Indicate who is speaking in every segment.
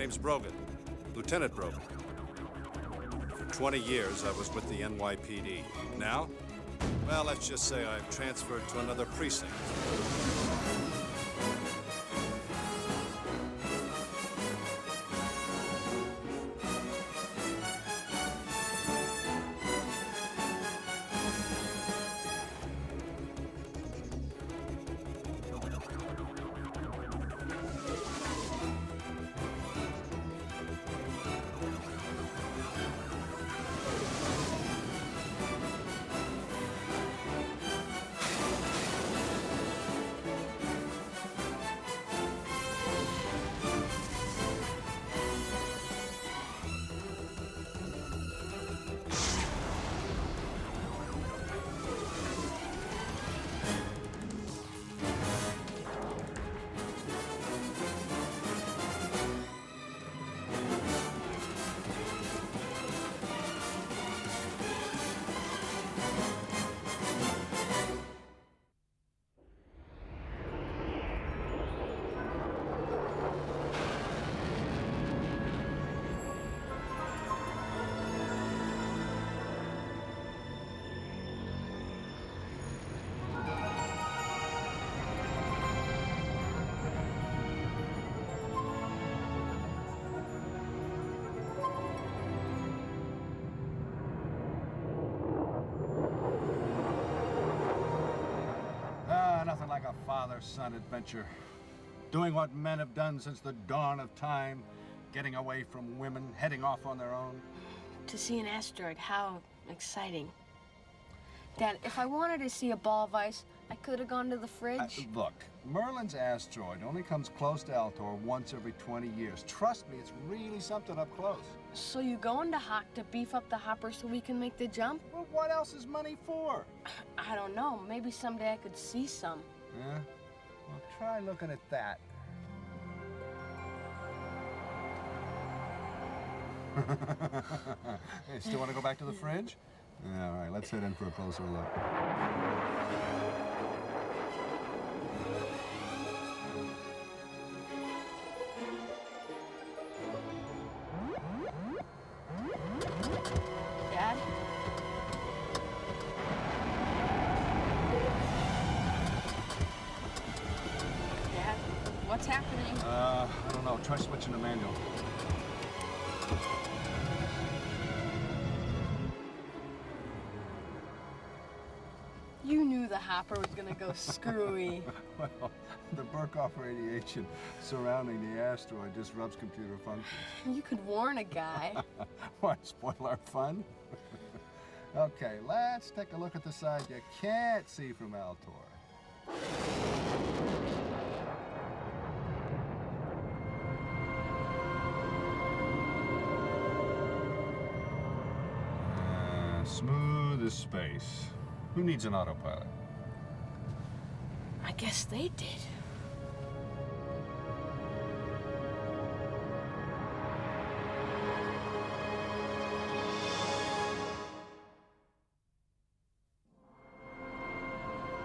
Speaker 1: name's Brogan, Lieutenant Brogan. For 20 years, I was with the NYPD. Now, well, let's just say I've transferred to another precinct.
Speaker 2: Nothing like a father-son adventure. Doing what men have done since the dawn of time. Getting away from women, heading off on their own.
Speaker 3: To see an asteroid, how exciting. Dad, if I wanted to see a ball of ice, I could have gone to the fridge.
Speaker 2: Look, Merlin's asteroid only comes close to Altor once every 20 years. Trust me, it's really something up close.
Speaker 3: So you going to Hawk to beef up the hopper so we can make the jump?
Speaker 2: Well, what else is money for?
Speaker 3: I don't know. Maybe someday I could see some.
Speaker 2: Yeah? Well, try looking at that. Hey, still want to go back to the fridge? Yeah, all right, let's head in for a closer look.
Speaker 3: Dad? Dad, what's happening?
Speaker 2: I don't know. Try switching to manual.
Speaker 3: You knew the hopper was gonna go screwy.
Speaker 2: Well, the Burkoff radiation surrounding the asteroid disrupts computer functions.
Speaker 3: You could warn a guy.
Speaker 2: Why, spoil our fun? Okay, let's take a look at the side you can't see from Altor. Smooth as space. Who needs an autopilot?
Speaker 3: I guess they did.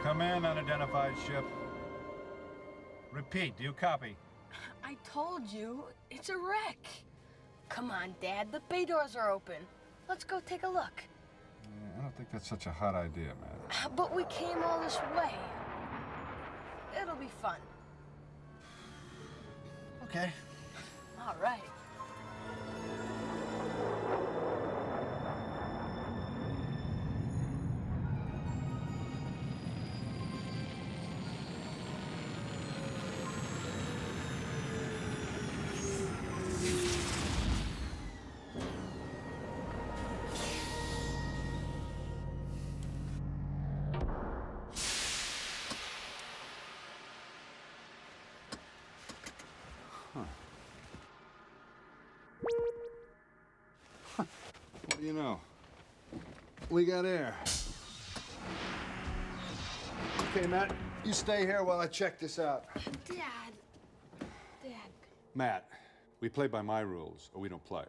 Speaker 2: Come in, unidentified ship. Repeat, do you copy?
Speaker 3: I told you, it's a wreck. Come on, Dad, the bay doors are open. Let's go take a look.
Speaker 2: Yeah, I don't think that's such a hot idea, man.
Speaker 3: But we came all this way. It'll be fun.
Speaker 2: Okay.
Speaker 3: All right.
Speaker 2: What do you know? We got air. Okay, Matt, you stay here while I check this out.
Speaker 3: Dad. Dad.
Speaker 2: Matt, we play by my rules, or we don't play.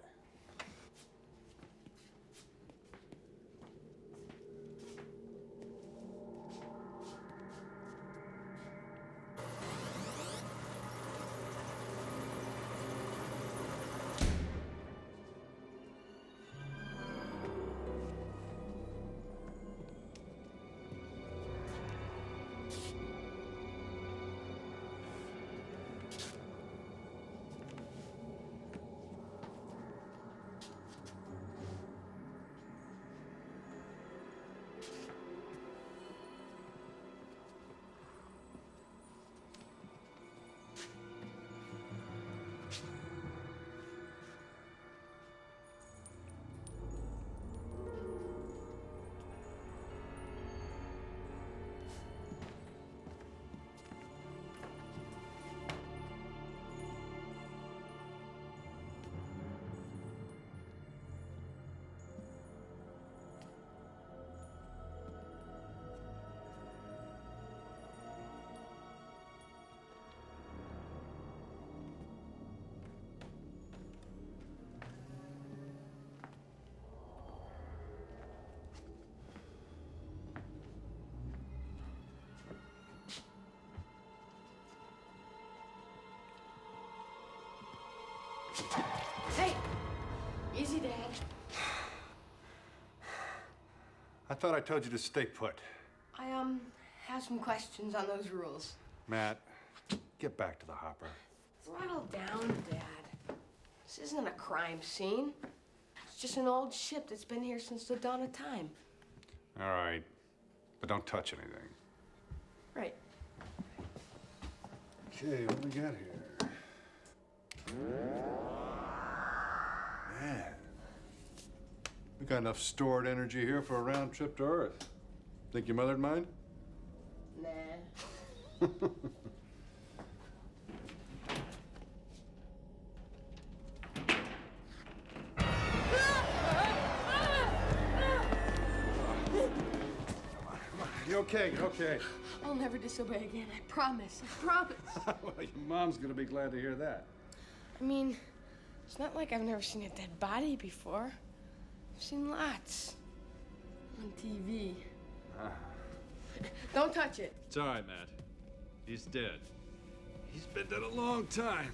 Speaker 3: Hey! Easy, Dad.
Speaker 2: I thought I told you to stay put.
Speaker 3: I, have some questions on those rules.
Speaker 2: Matt, get back to the hopper.
Speaker 3: Throttle down, Dad. This isn't a crime scene. It's just an old ship that's been here since the dawn of time.
Speaker 2: All right, but don't touch anything.
Speaker 3: Right.
Speaker 2: Okay, what do we got here? Man, we got enough stored energy here for a round trip to Earth. Think your mother'd mind?
Speaker 3: Nah.
Speaker 2: You okay? You okay?
Speaker 3: I'll never disobey again. I promise. I promise.
Speaker 2: Well, your mom's gonna be glad to hear that.
Speaker 3: I mean, it's not like I've never seen a dead body before. I've seen lots. On TV. Don't touch it.
Speaker 1: It's all right, Matt. He's dead. He's been dead a long time.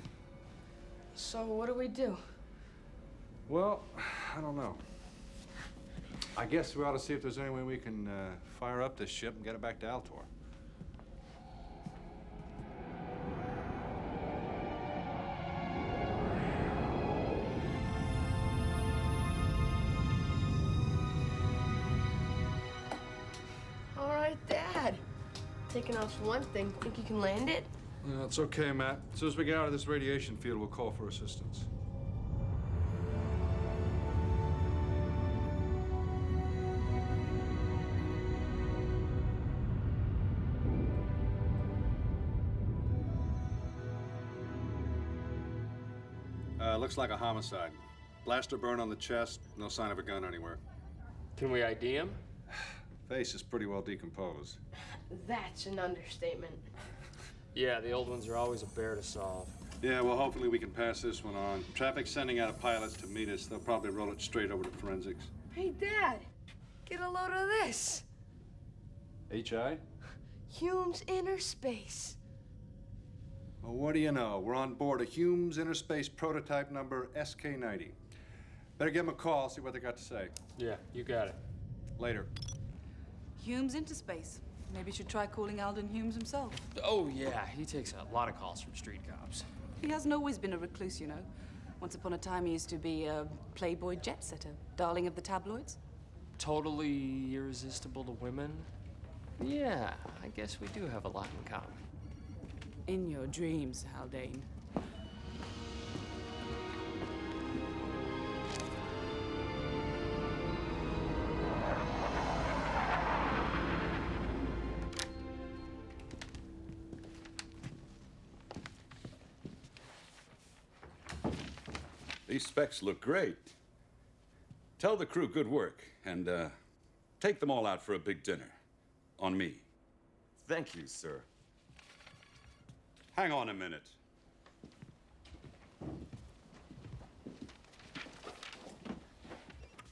Speaker 3: So what do we do?
Speaker 2: Well, I don't know. I guess we ought to see if there's any way we can fire up this ship and get it back to Altor.
Speaker 3: All right, Dad. Taking off one thing, think you can land it?
Speaker 2: No, it's okay, Matt. As soon as we get out of this radiation field, we'll call for assistance. Looks like a homicide. Blaster burn on the chest, no sign of a gun anywhere.
Speaker 4: Can we ID him?
Speaker 2: Face is pretty well decomposed.
Speaker 3: That's an understatement.
Speaker 4: Yeah, the old ones are always a bear to solve.
Speaker 2: Yeah, well, hopefully we can pass this one on. Traffic's sending out pilots to meet us. They'll probably roll it straight over to forensics.
Speaker 3: Hey, Dad, get a load of this.
Speaker 2: H.I.?
Speaker 3: Hume's Inner Space.
Speaker 2: Well, what do you know? We're on board a Hume's Inner Space prototype number SK-90. Better give them a call, see what they got to say.
Speaker 4: Yeah, you got it.
Speaker 2: Later.
Speaker 5: Hume's into space. Maybe you should try calling Alden Humes himself.
Speaker 4: Oh, yeah, he takes a lot of calls from street cops.
Speaker 5: He hasn't always been a recluse, you know. Once upon a time, he used to be a playboy jet setter, darling of the tabloids.
Speaker 4: Totally irresistible to women? Yeah, I guess we do have a lot in common.
Speaker 5: In your dreams, Haldane.
Speaker 6: These specs look great. Tell the crew good work, and take them all out for a big dinner. On me.
Speaker 7: Thank you, sir.
Speaker 6: Hang on a minute.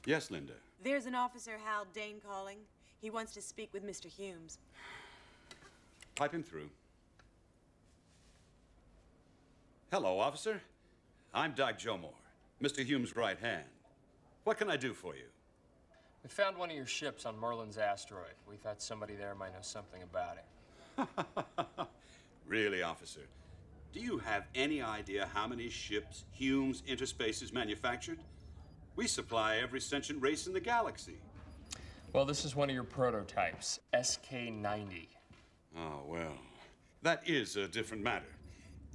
Speaker 6: Yes, Linda.
Speaker 8: There's an Officer Haldane calling. He wants to speak with Mr. Humes.
Speaker 6: Pipe him through. Hello, officer. I'm Doc Jomore, Mr. Humes' right hand. What can I do for you?
Speaker 4: We found one of your ships on Merlin's asteroid. We thought somebody there might know something about it.
Speaker 6: Really, officer? Do you have any idea how many ships Humes Interspace has manufactured? We supply every sentient race in the galaxy.
Speaker 4: Well, this is one of your prototypes, SK-90.
Speaker 6: Oh, well, that is a different matter.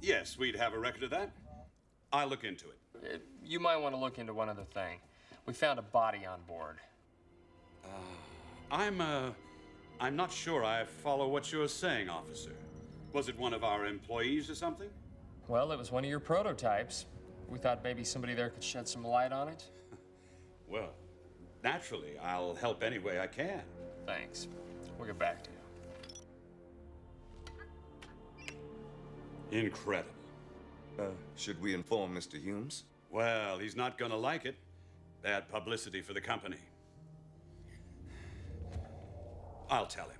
Speaker 6: Yes, we'd have a record of that. I'll look into it.
Speaker 4: You might want to look into one other thing. We found a body on board.
Speaker 6: I'm not sure I follow what you're saying, officer. Was it one of our employees or something?
Speaker 4: Well, it was one of your prototypes. We thought maybe somebody there could shed some light on it.
Speaker 6: Well, naturally, I'll help any way I can.
Speaker 4: Thanks. We'll get back to you.
Speaker 6: Incredible.
Speaker 7: Should we inform Mr. Humes?
Speaker 6: Well, he's not gonna like it. Bad publicity for the company. I'll tell him.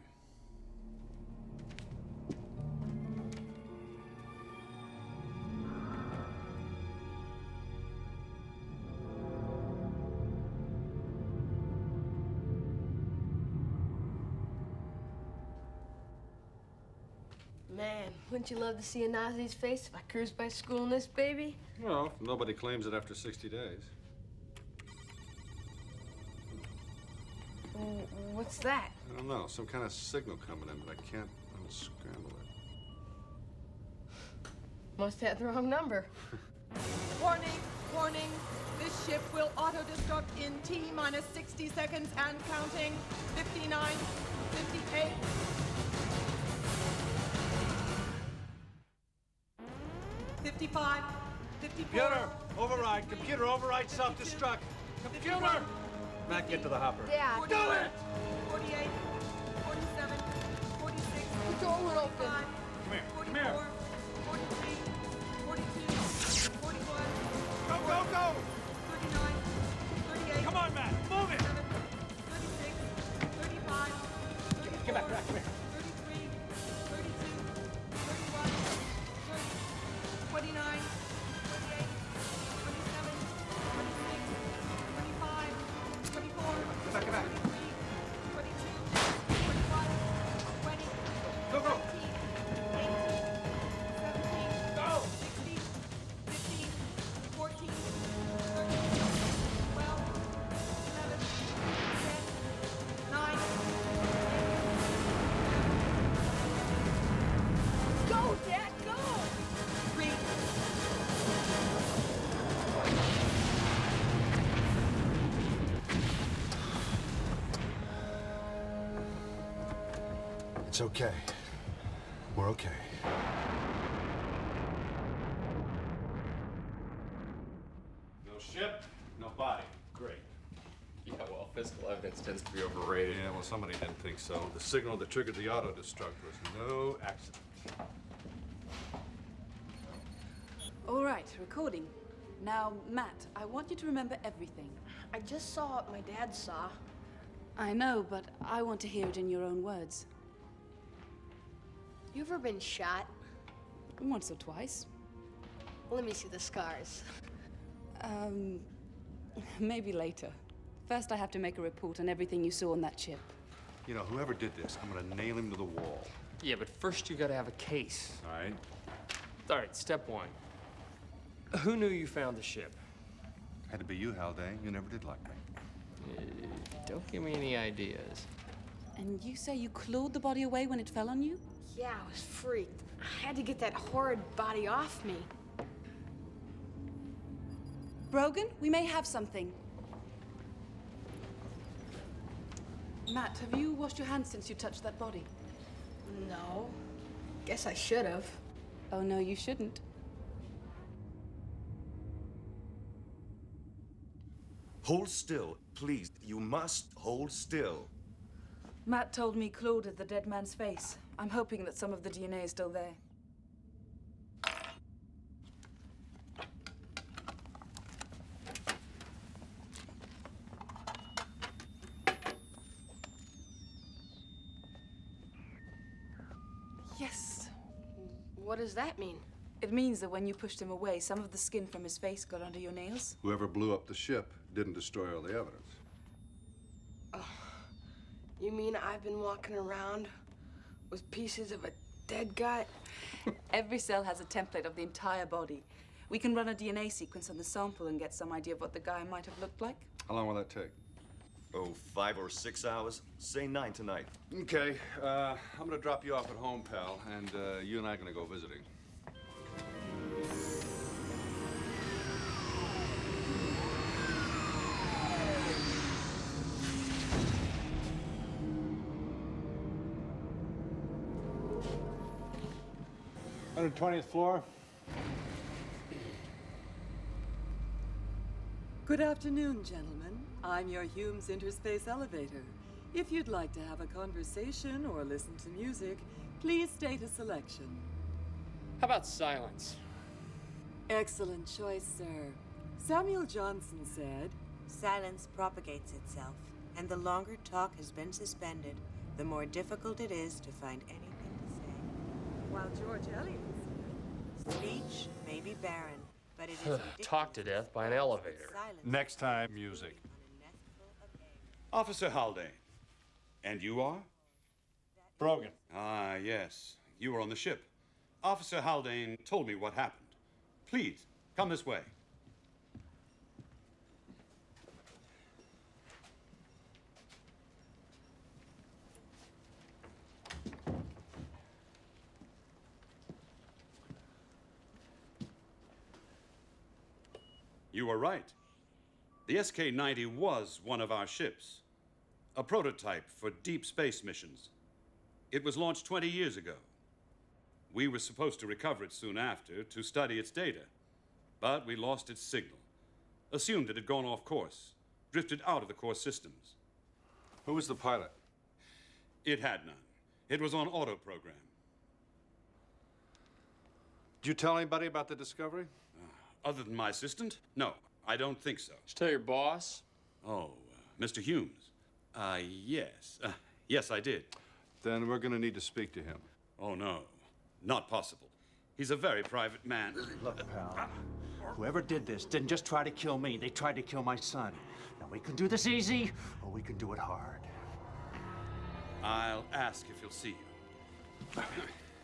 Speaker 3: Man, wouldn't you love to see a Nazi's face if I cruised by school in this baby?
Speaker 2: Well, nobody claims it after 60 days.
Speaker 3: What's that?
Speaker 2: I don't know, some kind of signal coming in, but I can't unscramble it.
Speaker 3: Must have the wrong number.
Speaker 9: Warning, warning. This ship will auto-destruct in T-minus 60 seconds and counting. 59, 58. $55, 54.
Speaker 2: Computer, override. Computer, override self-destruct. Computer! Matt, get to the hopper.
Speaker 3: Yeah.
Speaker 9: 48, do it! 48, 47, 46.
Speaker 3: The door would open.
Speaker 9: 45,
Speaker 2: Come here,
Speaker 9: 44,
Speaker 2: come here.
Speaker 9: 43, 42, 41.
Speaker 2: Go, go, go!
Speaker 9: 39, 38.
Speaker 2: Come on, Matt, move it!
Speaker 9: 36, 35, 34,
Speaker 2: Get back, come here.
Speaker 9: 33, 32, 31, 30, 29, 28, 27, 26, 25, 24,
Speaker 2: Get back, get back.
Speaker 9: 23, 22, 21, 20,
Speaker 2: Go, go.
Speaker 9: 19, 18, 17,
Speaker 2: Go.
Speaker 9: 16, 15, 14, 13, 12, 11, 10, 9, 8,
Speaker 3: Go, Dad, go!
Speaker 9: 3.
Speaker 2: It's okay. We're okay. No ship, no body. Great.
Speaker 4: Yeah, well, physical evidence tends to be overrated.
Speaker 2: Yeah, well, somebody didn't think so. The signal that triggered the auto-destruct was no accident.
Speaker 5: All right, recording. Now, Matt, I want you to remember everything.
Speaker 3: I just saw what my dad saw.
Speaker 5: I know, but I want to hear it in your own words.
Speaker 3: You ever been shot?
Speaker 5: Once or twice.
Speaker 3: Let me see the scars.
Speaker 5: Maybe later. First, I have to make a report on everything you saw on that ship.
Speaker 2: You know, whoever did this, I'm gonna nail him to the wall.
Speaker 4: Yeah, but first you gotta have a case.
Speaker 2: All right?
Speaker 4: All right, step one. Who knew you found the ship?
Speaker 2: Had to be you, Haldane. You never did like me.
Speaker 4: Don't give me any ideas.
Speaker 5: And you say you clawed the body away when it fell on you?
Speaker 3: Yeah, I was freaked. I had to get that horrid body off me.
Speaker 5: Brogan, we may have something. Matt, have you washed your hands since you touched that body?
Speaker 3: No. Guess I should have.
Speaker 5: Oh, no, you shouldn't.
Speaker 7: Hold still, please. You must hold still.
Speaker 5: Matt told me Claude had the dead man's face. I'm hoping that some of the DNA is still there. Yes.
Speaker 3: What does that mean?
Speaker 5: It means that when you pushed him away, some of the skin from his face got under your nails.
Speaker 2: Whoever blew up the ship didn't destroy all the evidence.
Speaker 3: You mean I've been walking around with pieces of a dead guy?
Speaker 5: Every cell has a template of the entire body. We can run a DNA sequence on the sample and get some idea of what the guy might have looked like.
Speaker 2: How long will that take?
Speaker 7: Oh, 5 or 6 hours? Say 9 tonight.
Speaker 2: Okay, I'm gonna drop you off at home, pal, and you and I are gonna go visiting.
Speaker 10: On the 20th floor.
Speaker 11: Good afternoon, gentlemen. I'm your Humes Interspace Elevator. If you'd like to have a conversation or listen to music, please state a selection.
Speaker 4: How about silence?
Speaker 11: Excellent choice, sir. Samuel Johnson said,
Speaker 8: Silence propagates itself, and the longer talk has been suspended, the more difficult it is to find anything to say.
Speaker 11: while George Eliot said,
Speaker 8: Speech may be barren, but it is ridiculous
Speaker 4: Talked to death by an elevator.
Speaker 8: silence
Speaker 2: Next time, music.
Speaker 8: on a nestful of eggs.
Speaker 6: Officer Haldane. And you are?
Speaker 10: Brogan.
Speaker 6: Ah, yes. You were on the ship. Officer Haldane told me what happened. Please, come this way. You were right. The SK-90 was one of our ships, a prototype for deep space missions. It was launched 20 years ago. We were supposed to recover it soon after to study its data, but we lost its signal, assumed it had gone off course, drifted out of the core systems.
Speaker 2: Who was the pilot?
Speaker 6: It had none. It was on auto program.
Speaker 2: Did you tell anybody about the discovery?
Speaker 6: Other than my assistant? No, I don't think so.
Speaker 4: Did you tell your boss?
Speaker 6: Oh, Mr. Humes. Yes. Yes, I did.
Speaker 2: Then we're going to need to speak to him.
Speaker 6: Oh, no. Not possible. He's a very private man.
Speaker 12: Look, pal, whoever did this didn't just try to kill me. They tried to kill my son. Now, we can do this easy, or we can do it hard.
Speaker 6: I'll ask if he'll see you.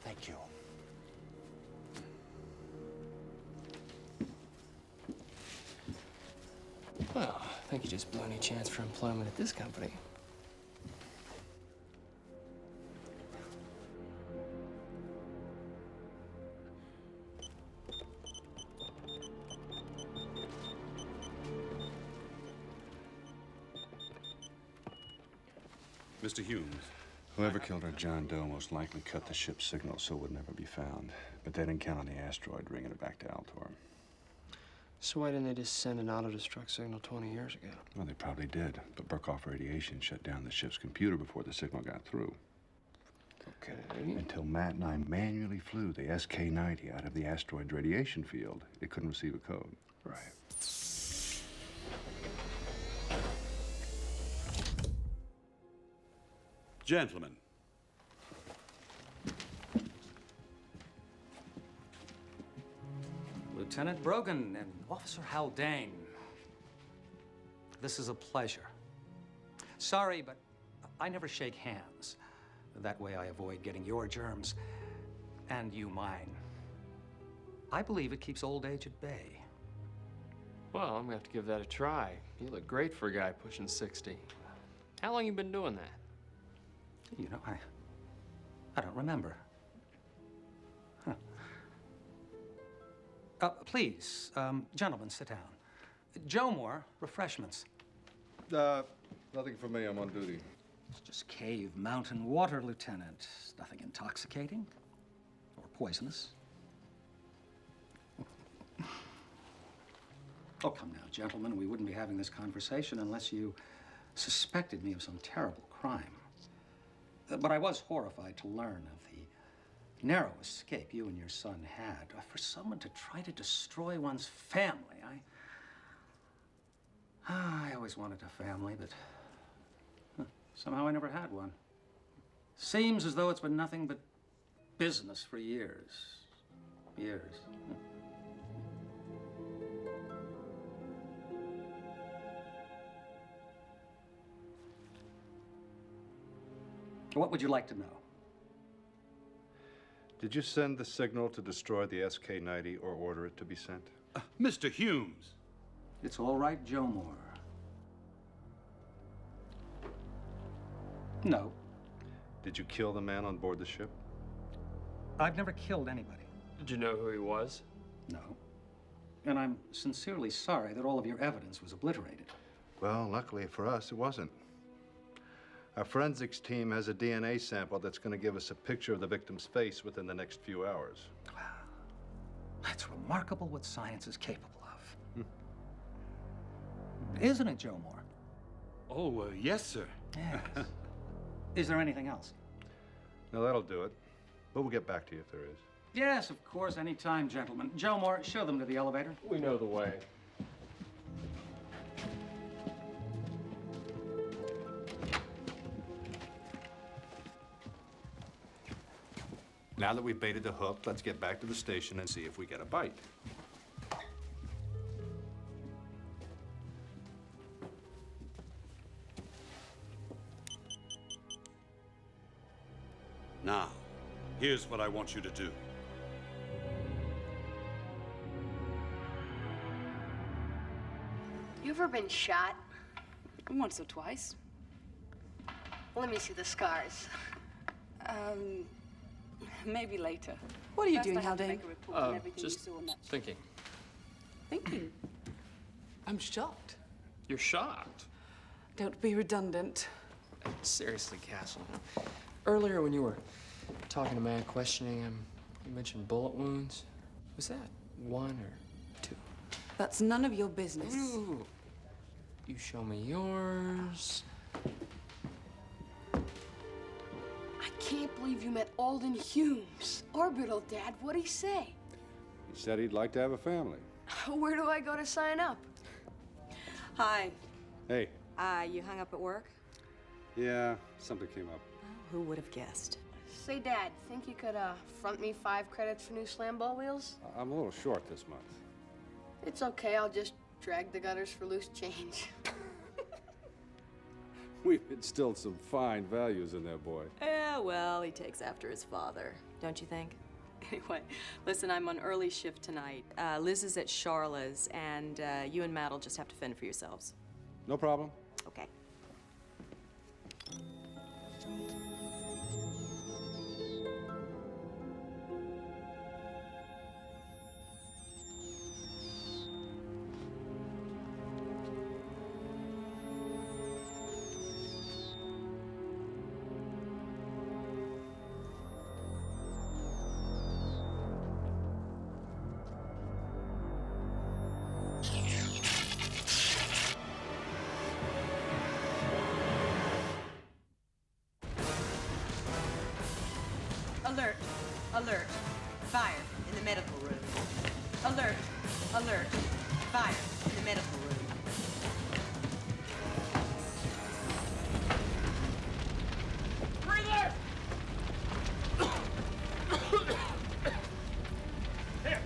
Speaker 12: Thank you.
Speaker 4: Well, I think you just blew any chance for employment at this company.
Speaker 6: Mr. Humes.
Speaker 2: Whoever killed our John Doe most likely cut the ship's signal so it would never be found. But they didn't count on the asteroid bringing it back to Altor.
Speaker 4: So why didn't they just send an auto-destruct signal 20 years ago?
Speaker 2: Well, they probably did. But Burkhoff Radiation shut down the ship's computer before the signal got through.
Speaker 4: Okay.
Speaker 2: Until Matt and I manually flew the SK-90 out of the asteroid's radiation field, it couldn't receive a code.
Speaker 4: Right.
Speaker 6: Gentlemen.
Speaker 13: Lieutenant Brogan and Officer Haldane, this is a pleasure. Sorry, but I never shake hands. That way I avoid getting your germs, and you mine. I believe it keeps old age at bay.
Speaker 4: Well, I'm gonna have to give that a try. You look great for a guy pushing 60. How long you been doing that?
Speaker 13: You know, I don't remember. Huh. Please, gentlemen, sit down. Joe Moore, refreshments.
Speaker 2: Nothing for me. I'm on duty.
Speaker 13: It's just cave mountain water, Lieutenant. Nothing intoxicating or poisonous. Oh, come now, gentlemen. We wouldn't be having this conversation unless you suspected me of some terrible crime. But I was horrified to learn of the narrow escape you and your son had. For someone to try to destroy one's family, I always wanted a family, but somehow I never had one. Seems as though it's been nothing but business for years. Years. What would you like to know?
Speaker 2: Did you send the signal to destroy the SK-90 or order it to be sent?
Speaker 6: Mr. Humes.
Speaker 13: It's all right, Joe Moore. No.
Speaker 2: Did you kill the man on board the ship?
Speaker 13: I've never killed anybody.
Speaker 4: Did you know who he was?
Speaker 13: No. And I'm sincerely sorry that all of your evidence was obliterated.
Speaker 2: Well, luckily for us, it wasn't. Our forensics team has a DNA sample that's going to give us a picture of the victim's face within the next few hours.
Speaker 13: Wow. That's remarkable what science is capable of. Isn't it, Joe Moore?
Speaker 6: Oh, yes, sir.
Speaker 13: Yes. Is there anything else?
Speaker 2: No, that'll do it. But we'll get back to you if there is.
Speaker 13: Yes, of course, any time, gentlemen. Joe Moore, show them to the elevator.
Speaker 4: We know the way.
Speaker 2: Now that we've baited the hook, let's get back to the station and see if we get a bite.
Speaker 6: Now, Here's what I want you to do.
Speaker 3: You ever been shot?
Speaker 5: Once or twice.
Speaker 3: Let me see the scars.
Speaker 5: Maybe later.
Speaker 11: What are you
Speaker 5: First,
Speaker 11: doing,
Speaker 5: I have to
Speaker 11: Haldane?
Speaker 5: make a report on everything
Speaker 4: Just
Speaker 5: you saw in that
Speaker 4: thinking.
Speaker 5: Thinking? I'm shocked.
Speaker 4: You're shocked?
Speaker 5: Don't be redundant.
Speaker 4: Seriously, Castle. Earlier when you were talking to man, questioning him, you mentioned bullet wounds. Was that 1 or 2?
Speaker 5: That's none of your business.
Speaker 4: Ooh. You show me yours.
Speaker 3: I can't believe you met Alden Humes. Orbital, Dad. What'd he say?
Speaker 2: He said he'd like to have a family.
Speaker 3: Where do I go to sign up?
Speaker 14: Hi.
Speaker 2: Hey.
Speaker 14: You hung up at work?
Speaker 2: Yeah, something came up.
Speaker 14: Who would have guessed?
Speaker 3: Say, Dad, think you could front me 5 credits for new slam ball wheels?
Speaker 2: I'm a little short this month.
Speaker 3: It's okay. I'll just drag the gutters for loose change.
Speaker 2: We've instilled some fine values in that boy.
Speaker 14: Yeah, well, he takes after his father, don't you think? Anyway, listen, I'm on early shift tonight. Liz is at Charla's, and you and Matt will just have to fend for yourselves.
Speaker 2: No problem.
Speaker 14: Okay. Alert! Alert! Fire in the medical room. Alert! Alert! Fire in the medical room.
Speaker 12: Breather! Here.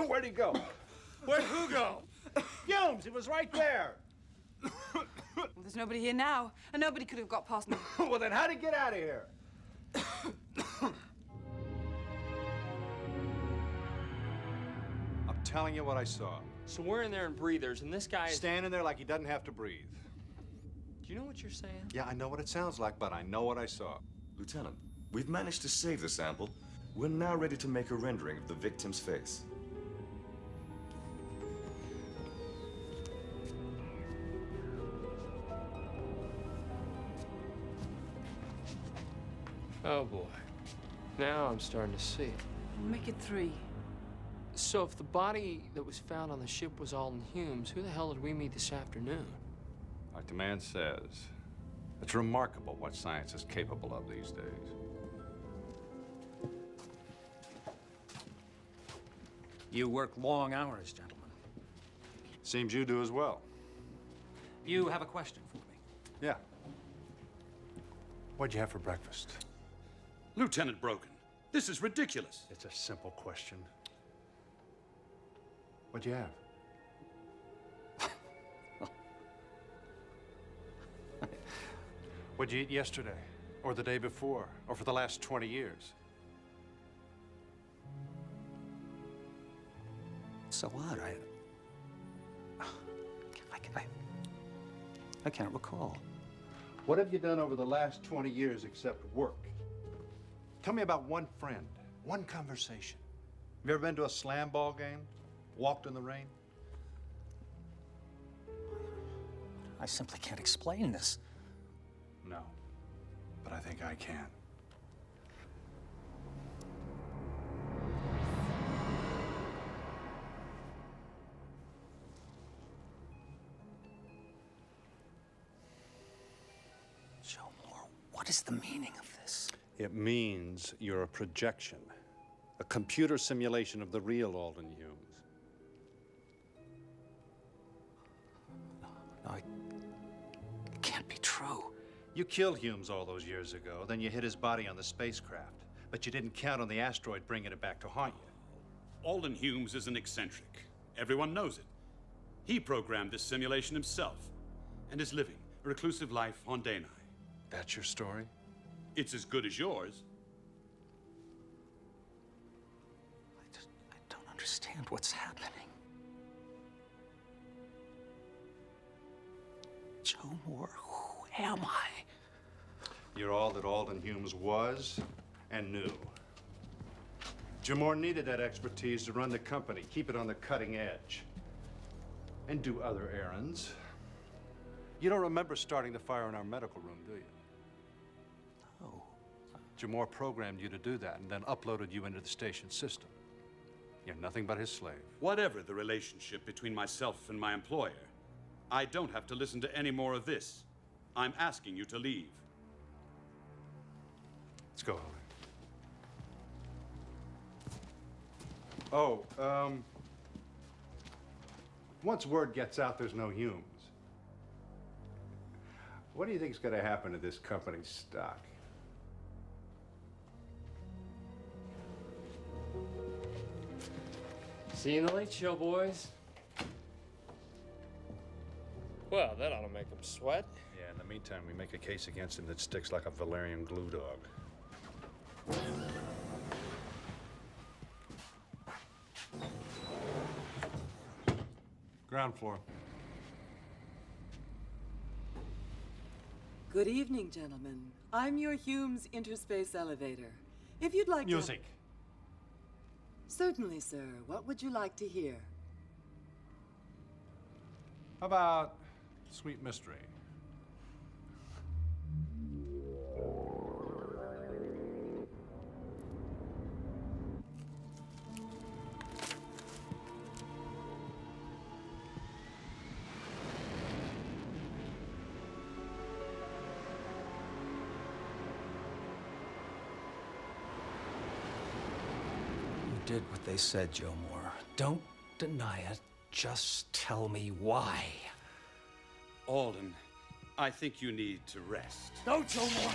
Speaker 2: Where'd he go?
Speaker 12: Where'd who go? Humes, it was right there.
Speaker 5: Well, there's nobody here now, and nobody could have got past me.
Speaker 12: Well, then how'd he get out of here?
Speaker 2: I'm telling you what I saw.
Speaker 4: So we're in there in breathers, and this guy is...
Speaker 2: Standing there like he doesn't have to breathe.
Speaker 4: Do you know what you're saying?
Speaker 2: Yeah, I know what it sounds like, but I know what I saw.
Speaker 7: Lieutenant, we've managed to save the sample. We're now ready to make a rendering of the victim's face.
Speaker 4: Oh, boy. Now I'm starting to see.
Speaker 5: Make it 3.
Speaker 4: So if the body that was found on the ship was Alden Humes, who the hell did we meet this afternoon?
Speaker 2: Like the man says, it's remarkable what science is capable of these days.
Speaker 13: You work long hours, gentlemen.
Speaker 2: Seems you do as well.
Speaker 13: You have a question for me?
Speaker 2: Yeah. What'd you have for breakfast?
Speaker 6: Lieutenant Broken, this is ridiculous.
Speaker 2: It's a simple question. What'd you have? What'd you eat yesterday? Or the day before? Or for the last 20 years?
Speaker 13: So what? I can't recall.
Speaker 2: What have you done over the last 20 years except work? Tell me about one friend, one conversation. Have you ever been to a slam ball game? Walked in the rain?
Speaker 13: I simply can't explain this.
Speaker 2: No, but I think I can.
Speaker 13: What is the meaning of this?
Speaker 2: It means you're a projection,
Speaker 1: A computer simulation of the real Alden Humes.
Speaker 13: No, it can't be true.
Speaker 2: You killed Humes all those years ago, then you hid his body on the spacecraft. But you didn't count on the asteroid bringing it back to haunt you.
Speaker 6: Alden Humes is an eccentric. Everyone knows it. He programmed this simulation himself and is living a reclusive life on Danae.
Speaker 1: That's your story?
Speaker 6: It's as good as yours.
Speaker 13: I don't understand what's happening. Joe Moore, who am I?
Speaker 2: You're all that Alden Humes was and knew. Joe Moore needed that expertise to run the company, keep it on the cutting edge, and do other errands. You don't remember starting the fire in our medical room, do you?
Speaker 13: No.
Speaker 2: Joe Moore programmed you to do that and then uploaded you into the station system. You're nothing but his slave.
Speaker 6: Whatever the relationship between myself and my employer, I don't have to listen to any more of this. I'm asking you to leave.
Speaker 2: Let's go, Holly. Oh, once word gets out there's no Humes, what do you think is going to happen to this company's stock?
Speaker 4: See you in the late show, boys.
Speaker 15: Well, that ought to make him sweat.
Speaker 2: Yeah, in the meantime, we make a case against him that sticks like a Valerian glue dog. Ground floor.
Speaker 11: Good evening, gentlemen. I'm your Humes Interspace Elevator. If you'd like
Speaker 2: Music.
Speaker 11: Certainly, sir. What would you like to hear?
Speaker 2: How about Sweet Mystery?
Speaker 13: You did what they said, Joe Moore. Don't deny it. Just tell me why.
Speaker 6: Alden, I think you need to rest.
Speaker 13: No, Joe Moore!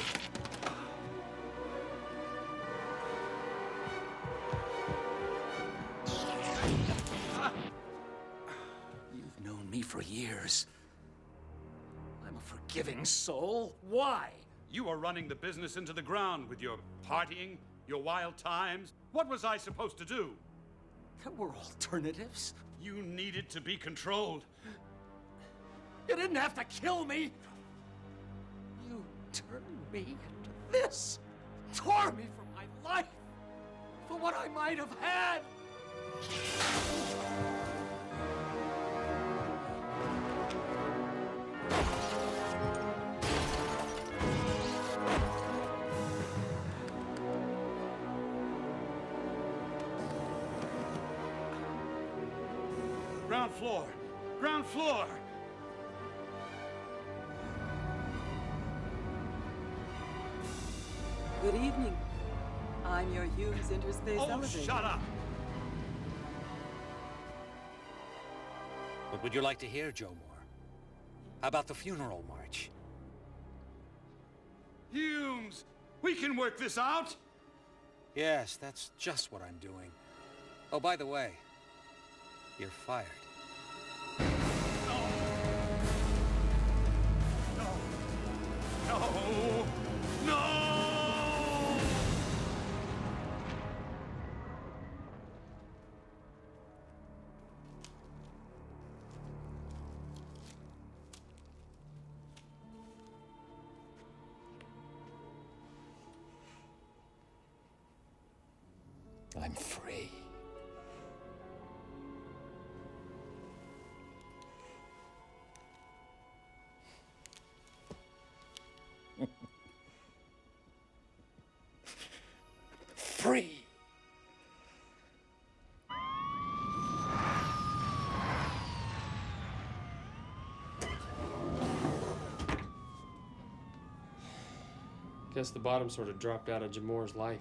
Speaker 13: You've known me for years. I'm a forgiving soul. Why?
Speaker 6: You are running the business into the ground with your partying, your wild times. What was I supposed to do?
Speaker 13: There were alternatives.
Speaker 6: You needed to be controlled.
Speaker 13: You didn't have to kill me. You turned me into this. Tore me from my life. For what I might have had.
Speaker 6: Ground floor! Ground floor!
Speaker 11: Good evening. I'm your Humes Interspace Elevator.
Speaker 6: Shut up!
Speaker 16: What would you like to hear, Joe Moore? How about the funeral march?
Speaker 6: Humes! We can work this out!
Speaker 16: Yes, that's just what I'm doing. Oh, by the way, you're fired.
Speaker 6: No! No!
Speaker 16: I'm free. Free.
Speaker 4: Guess the bottom sort of dropped out of Jamore's life.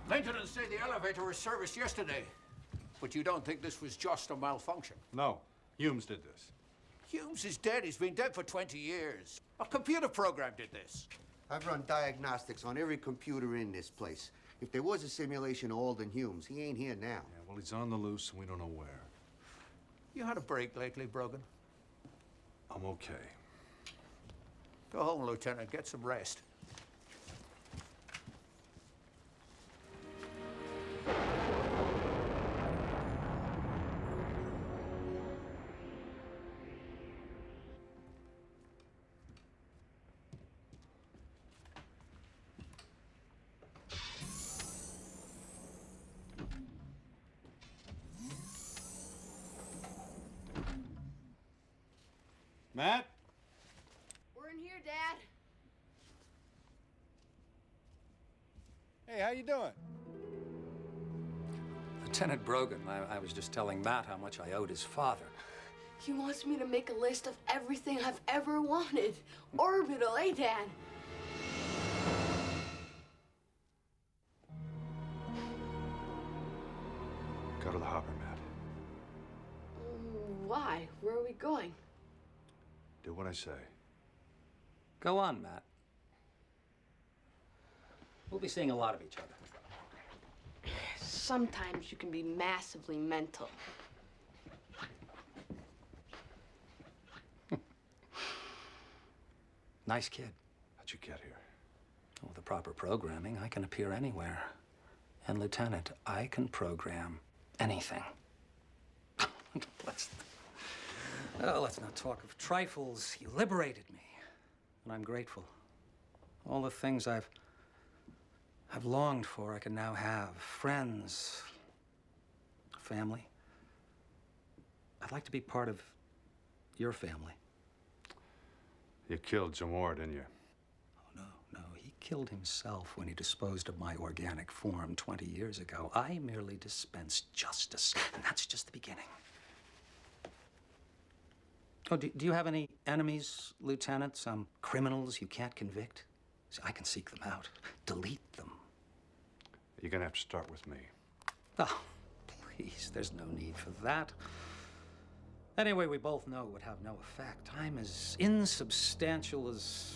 Speaker 17: Maintenance say the elevator was serviced yesterday. But you don't think this was just a malfunction?
Speaker 2: No, Humes did this.
Speaker 17: Humes is dead. He's been dead for 20 years. A computer program did this.
Speaker 18: I've run diagnostics on every computer in this place. If there was a simulation of Alden Humes, he ain't here now.
Speaker 2: Yeah, well, he's on the loose, and we don't know where.
Speaker 17: You had a break lately, Brogan?
Speaker 2: I'm okay.
Speaker 17: Go home, Lieutenant. Get some rest.
Speaker 2: Matt?
Speaker 3: We're in here, Dad.
Speaker 10: Hey, how you doing?
Speaker 16: Lieutenant Brogan, I was just telling Matt how much I owed his father.
Speaker 3: He wants me to make a list of everything I've ever wanted. Orbital, eh, Dad?
Speaker 2: Go to the hopper, Matt.
Speaker 3: Why? Where are we going?
Speaker 2: Do what I say.
Speaker 13: Go on, Matt. We'll be seeing a lot of each other.
Speaker 3: Sometimes you can be massively mental.
Speaker 16: Nice kid.
Speaker 2: How'd you get here?
Speaker 16: With the proper programming, I can appear anywhere. And, Lieutenant, I can program anything. let's not talk of trifles. You liberated me, and I'm grateful. All the things I've longed for, I can now have. Friends, family. I'd like to be part of your family.
Speaker 2: You killed Jamor, didn't you?
Speaker 16: Oh, no. He killed himself when he disposed of my organic form 20 years ago. I merely dispensed justice, and that's just the beginning. Oh, do you have any enemies, Lieutenant? Some criminals you can't convict? See, I can seek them out, delete them.
Speaker 2: You're gonna have to start with me.
Speaker 16: Oh, please, there's no need for that. Anyway, we both know it would have no effect. I'm as insubstantial as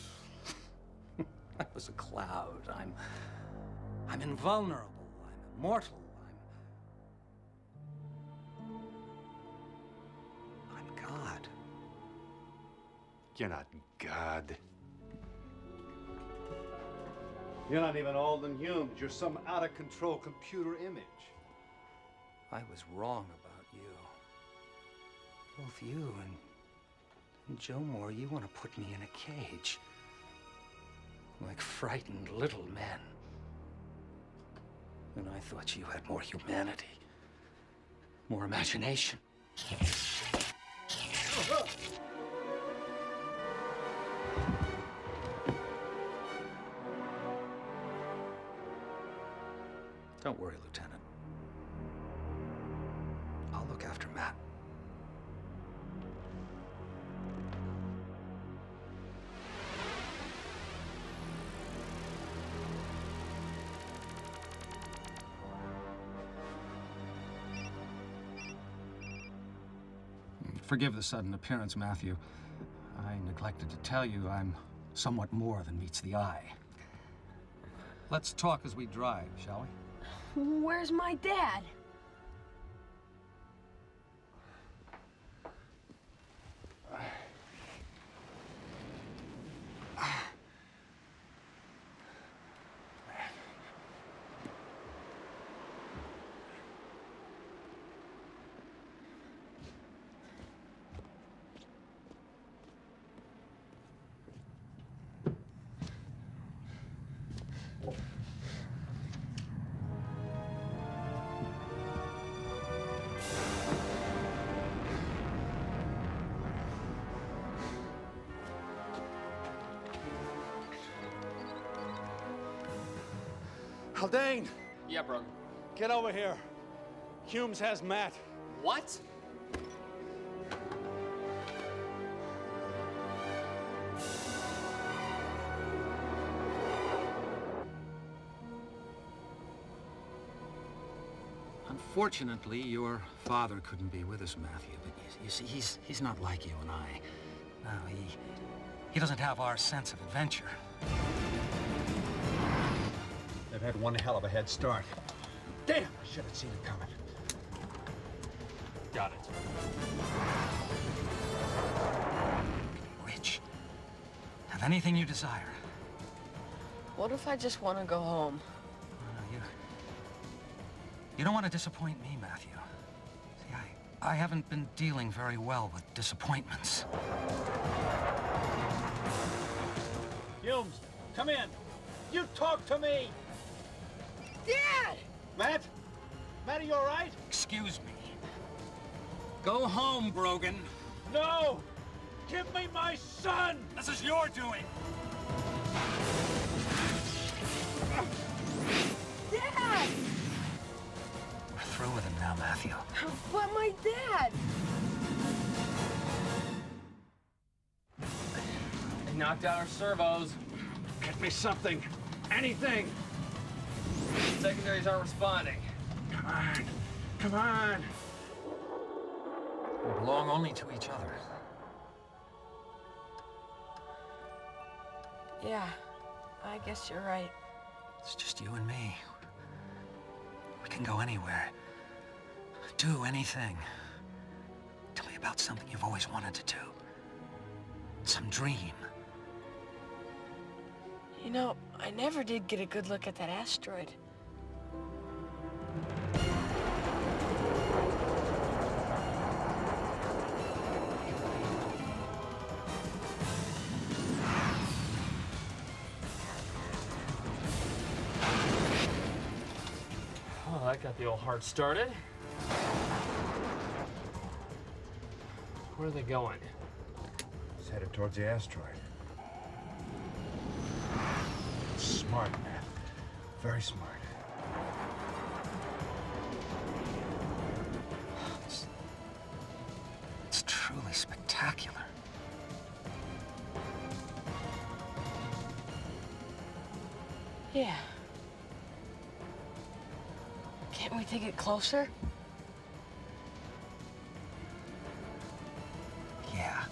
Speaker 16: I was a cloud. I'm invulnerable. I'm immortal. I'm God.
Speaker 2: You're not God. You're not even Alden Humes. You're some out-of-control computer image.
Speaker 16: I was wrong about you. Both you and Joe Moore, you want to put me in a cage. Like frightened little men. And I thought you had more humanity. More imagination. Don't worry, Lieutenant. I'll look after Matt.
Speaker 13: Forgive the sudden appearance, Matthew. I neglected to tell you I'm somewhat more than meets the eye. Let's talk as we drive, shall we?
Speaker 3: Where's my dad?
Speaker 12: Haldane!
Speaker 4: Yeah, brother.
Speaker 12: Get over here. Humes has Matt.
Speaker 4: What?
Speaker 16: Unfortunately, your father couldn't be with us, Matthew, but you see, he's not like you and I. No, he doesn't have our sense of adventure.
Speaker 12: They've had one hell of a head start. Damn, I should have seen it coming.
Speaker 16: Got it. Rich, have anything you desire.
Speaker 3: What if I just want to go home?
Speaker 16: You don't want to disappoint me, Matthew. See, I haven't been dealing very well with disappointments.
Speaker 12: Humes, come in. You talk to me.
Speaker 3: Dad!
Speaker 12: Matt? Matt, are you all right?
Speaker 16: Excuse me. Go home, Brogan.
Speaker 12: No! Give me my son!
Speaker 16: This is your doing.
Speaker 3: Dad!
Speaker 16: We're through with him now, Matthew.
Speaker 3: But my dad!
Speaker 15: They knocked out our servos.
Speaker 12: Get me something. Anything.
Speaker 15: Secondaries aren't responding.
Speaker 12: Come on. Come on.
Speaker 16: We belong only to each other.
Speaker 3: Yeah, I guess you're right.
Speaker 16: It's just you and me. We can go anywhere. Do anything. Tell me about something you've always wanted to do. Some dream.
Speaker 3: You know, I never did get a good look at that asteroid.
Speaker 15: Oh, that got the old heart started. Where are they going?
Speaker 12: It's headed towards the asteroid. Smart, man. Very smart.
Speaker 16: It's truly spectacular.
Speaker 3: Yeah. Can't we take it closer?
Speaker 16: Yeah.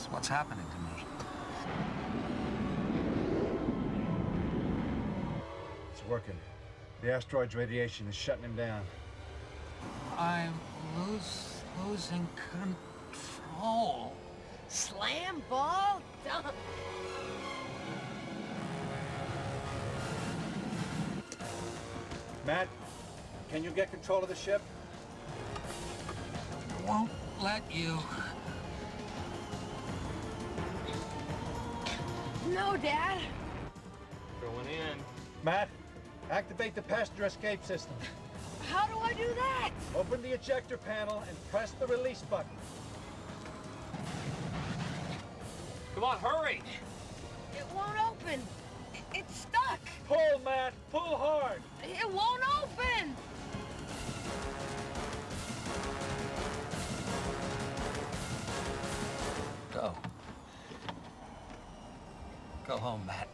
Speaker 16: What's happening to me?
Speaker 12: It's working. The asteroid's radiation is shutting him down.
Speaker 16: I'm losing control.
Speaker 3: Slam ball dunk.
Speaker 12: Matt, can you get control of the ship?
Speaker 16: Won't let you.
Speaker 3: No, Dad.
Speaker 15: Going in.
Speaker 12: Matt, activate the passenger escape system.
Speaker 3: How do I do that?
Speaker 12: Open the ejector panel and press the release button.
Speaker 15: Come on, hurry!
Speaker 3: It won't open. It's stuck.
Speaker 12: Pull, Matt. Pull hard.
Speaker 3: It won't open.
Speaker 16: Go. Go home, Matt.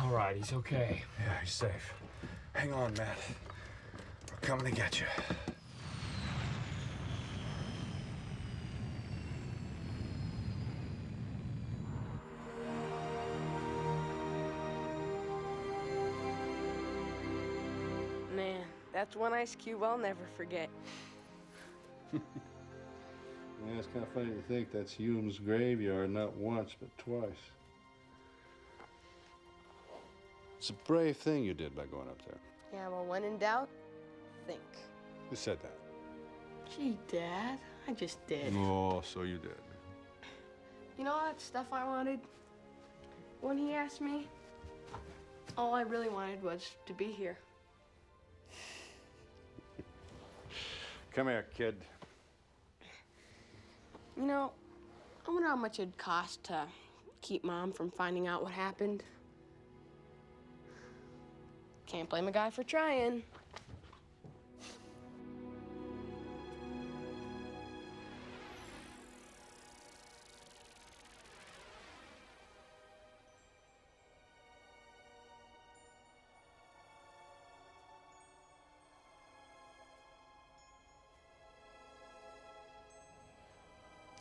Speaker 15: All right, he's okay.
Speaker 12: Yeah, he's safe. Hang on, Matt. We're coming to get you.
Speaker 3: Man, that's one ice cube I'll never forget.
Speaker 1: Yeah, it's kind of funny to think that's Hume's graveyard, not once, but twice. It's a brave thing you did by going up there.
Speaker 3: Yeah, well, when in doubt, think.
Speaker 1: Who said that?
Speaker 3: Gee, Dad, I just did.
Speaker 1: Oh, so you did.
Speaker 3: You know all that stuff I wanted? When he asked me, all I really wanted was to be here.
Speaker 10: Come here, kid.
Speaker 3: You know, I wonder how much it'd cost to keep Mom from finding out what happened. Can't blame a guy for trying.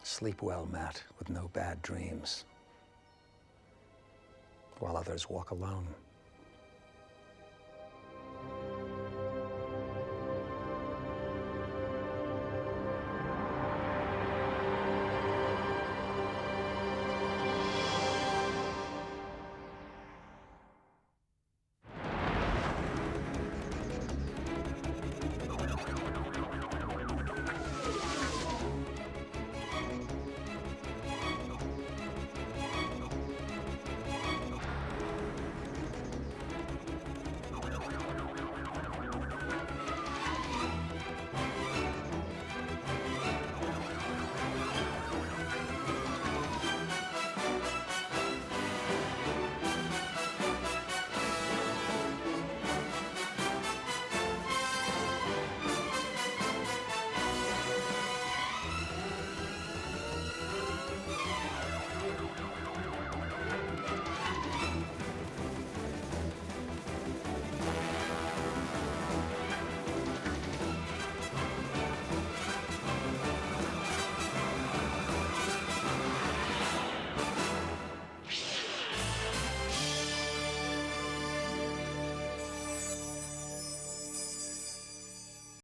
Speaker 16: Sleep well, Matt, with no bad dreams, while others walk alone.